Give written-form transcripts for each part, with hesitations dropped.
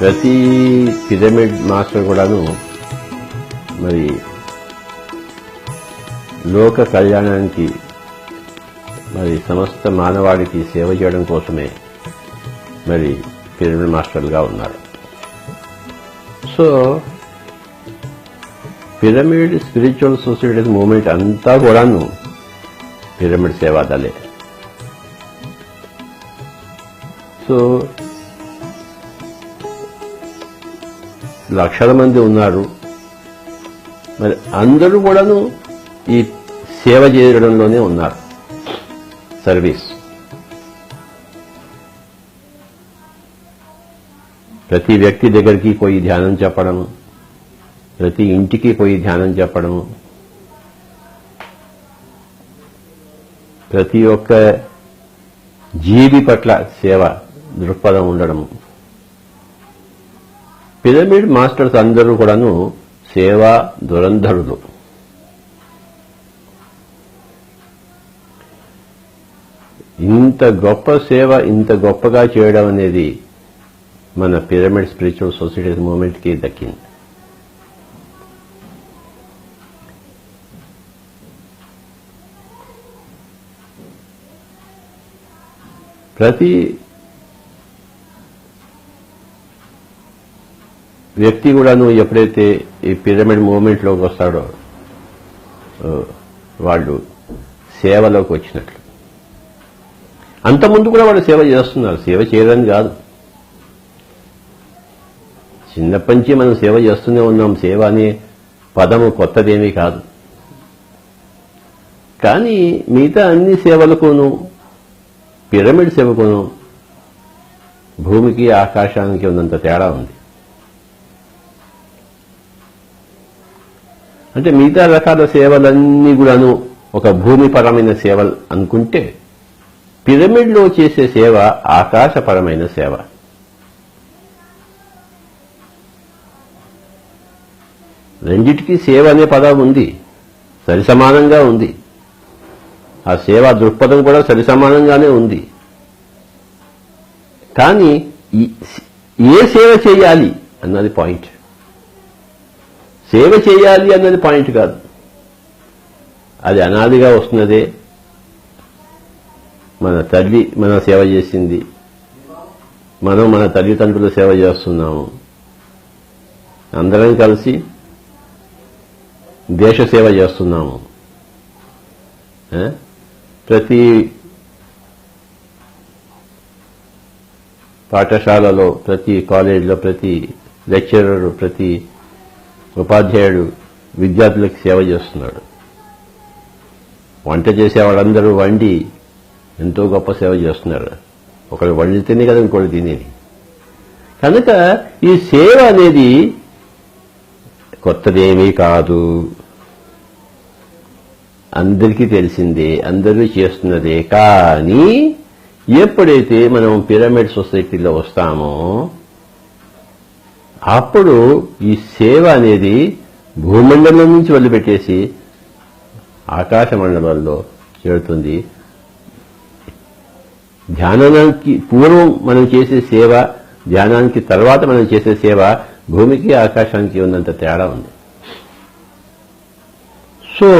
ప్రతి pyramid master కూడాను మరి లోక కళ్యాణానికి మరి సమస్త మానవాళికి సేవ చేయడం కోసమే మరి పిరమిడ్ మాస్టర్లుగా ఉన్నారు. So pyramid spiritual society movement అంతా కూడాను పిరమిడ్ సేవాదలే. సో లక్షల మంది ఉన్నారు. మరి అందరూ కూడాను ఈ సేవ చేయడంలోనే ఉన్నారు. సర్వీస్. ప్రతి వ్యక్తి దగ్గరికి పోయి ధ్యానం చెప్పడం, ప్రతి ఇంటికి పోయి ధ్యానం చెప్పడం, ప్రతి ఒక్క జీవి పట్ల సేవ దృక్పథం ఉండడం. పిరమిడ్ మాస్టర్స్ అందరూ కూడాను సేవా దురంధరులు. ఇంత గొప్ప సేవ ఇంత గొప్పగా చేయడం అనేది మన పిరమిడ్ స్పిరిచువల్ సొసైటీ మూవ్మెంట్కి దక్కింది. ప్రతి వ్యక్తి కూడాను ఎప్పుడైతే ఈ పిరమిడ్ మూవ్మెంట్లోకి వస్తాడో వాళ్ళు సేవలోకి వచ్చినట్లు. అంతకుముందు కూడా వాళ్ళు సేవ చేస్తున్నారు. సేవ చేయడానికి కాదు, చిన్నప్పటి నుంచి మనం సేవ చేస్తూనే ఉన్నాం. సేవ అనే పదము కొత్తదేమీ కాదు. కానీ మిగతా అన్ని సేవలకును పిరమిడ్ సేవకును భూమికి ఆకాశానికి ఉన్నంత తేడా ఉంది. అంటే మిగతా రకాల సేవలన్నీ కూడాను ఒక భూమిపరమైన సేవలు అనుకుంటే, పిరమిడ్లో చేసే సేవ ఆకాశపరమైన సేవ. రెండిటికీ సేవ అనే పదం ఉంది, సరిసమానంగా ఉంది. ఆ సేవా దృక్పథం కూడా సరిసమానంగానే ఉంది. కానీ ఏ సేవ చేయాలి అన్నది పాయింట్. సేవ చేయాలి అన్నది పాయింట్ కాదు. అది అనాదిగా వస్తున్నదే. మన తల్లి మన సేవ చేసింది, మనం మన తల్లిదండ్రుల సేవ చేస్తున్నాము. అందరం కలిసి దేశ సేవ చేస్తున్నాము. ప్రతి పాఠశాలలో, ప్రతి కాలేజీలో, ప్రతి లెక్చరర్, ప్రతి ఉపాధ్యాయుడు విద్యార్థులకు సేవ చేస్తున్నాడు. వంట చేసే వాళ్ళందరూ వండి ఎంతో గొప్ప సేవ చేస్తున్నారు. ఒకరు వండితేనే కదా ఇంకోటి తినేది. కనుక ఈ సేవ అనేది కొత్తదేమీ కాదు, అందరికీ తెలిసిందే, అందరూ చేస్తున్నదే. కానీ ఎప్పుడైతే మనం పిరమిడ్ సొసైటీలో వస్తామో అప్పుడు ఈ సేవ అనేది భూమండలం నుంచి వదిలిపెట్టేసి ఆకాశ మండలంలో చేరుతుంది. ధ్యానానికి పూర్వం మనం చేసే సేవ, ధ్యానానికి తర్వాత మనం చేసే సేవ భూమికి ఆకాశానికి ఉన్నంత తేడా ఉంది. సో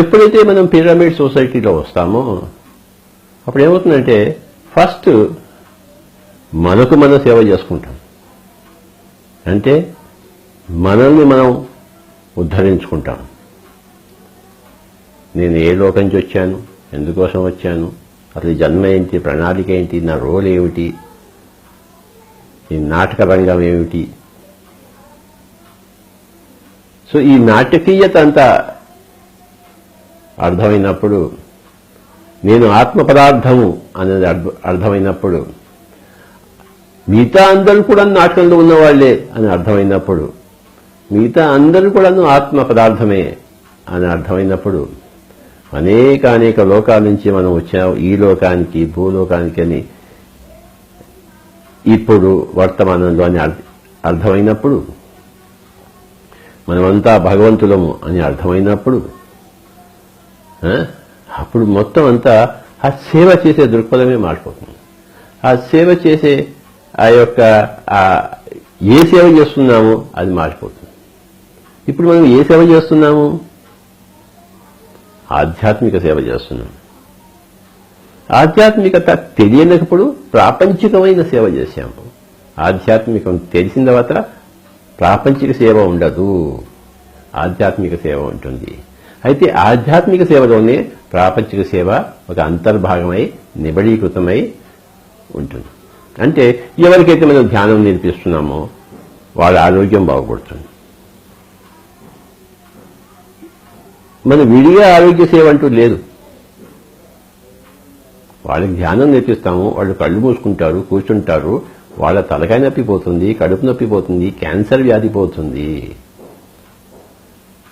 ఎప్పుడైతే మనం పిరమిడ్ సొసైటీలో వస్తామో అప్పుడు ఏమవుతుందంటే, ఫస్ట్ మనకు మనం సేవ చేసుకుంటాం. అంటే మనల్ని మనం ఉద్ధరించుకుంటాం. నేను ఏ లోకం నుంచి వచ్చాను, ఎందుకోసం వచ్చాను, అసలు జన్మ ఏంటి, ప్రణాళిక ఏంటి, నా రోల్ ఏమిటి, ఈ నాటక రంగం ఏమిటి. సో ఈ నాటకీయత అంతా అర్థమైనప్పుడు, నేను ఆత్మ పదార్థము అనేది అర్థమైనప్పుడు, మిగతా అందరూ కూడా నాటకంలో ఉన్నవాళ్లే అని అర్థమైనప్పుడు, మిగతా అందరూ కూడా ఆత్మ పదార్థమే అని అర్థమైనప్పుడు, అనేక లోకాల నుంచి మనం వచ్చాం ఈ లోకానికి, భూలోకానికి అని ఇప్పుడు వర్తమానంలో అని అర్థమైనప్పుడు, మనమంతా భగవంతులము అని అర్థమైనప్పుడు, అప్పుడు మొత్తం అంతా ఆ సేవ చేసే దృక్పథమే మారిపోతుంది. ఆ సేవ చేసే ఆ యొక్క ఏ సేవ చేస్తున్నామో అది మారిపోతుంది. ఇప్పుడు మనం ఏ సేవ చేస్తున్నాము? ఆధ్యాత్మిక సేవ చేస్తున్నాం. ఆధ్యాత్మికత తెలియనప్పుడు ప్రాపంచికమైన సేవ చేశాము. ఆధ్యాత్మికం తెలిసిన తర్వాత ప్రాపంచిక సేవ ఉండదు, ఆధ్యాత్మిక సేవ ఉంటుంది. అయితే ఆధ్యాత్మిక సేవలోనే ప్రాపంచిక సేవ ఒక అంతర్భాగమై నిబడీకృతమై ఉంటుంది. అంటే ఎవరికైతే మనం ధ్యానం నేర్పిస్తున్నామో వాళ్ళ ఆరోగ్యం బాగుపడుతుంది. మన విడిగా ఆరోగ్య సేవ అంటూ లేదు. వాళ్ళకి ధ్యానం నేర్పిస్తాము, వాళ్ళు కళ్ళు మూసుకుంటారు, కూర్చుంటారు, వాళ్ళ తలకాయ నొప్పి పోతుంది, కడుపు నొప్పి పోతుంది, క్యాన్సర్ వ్యాధి పోతుంది.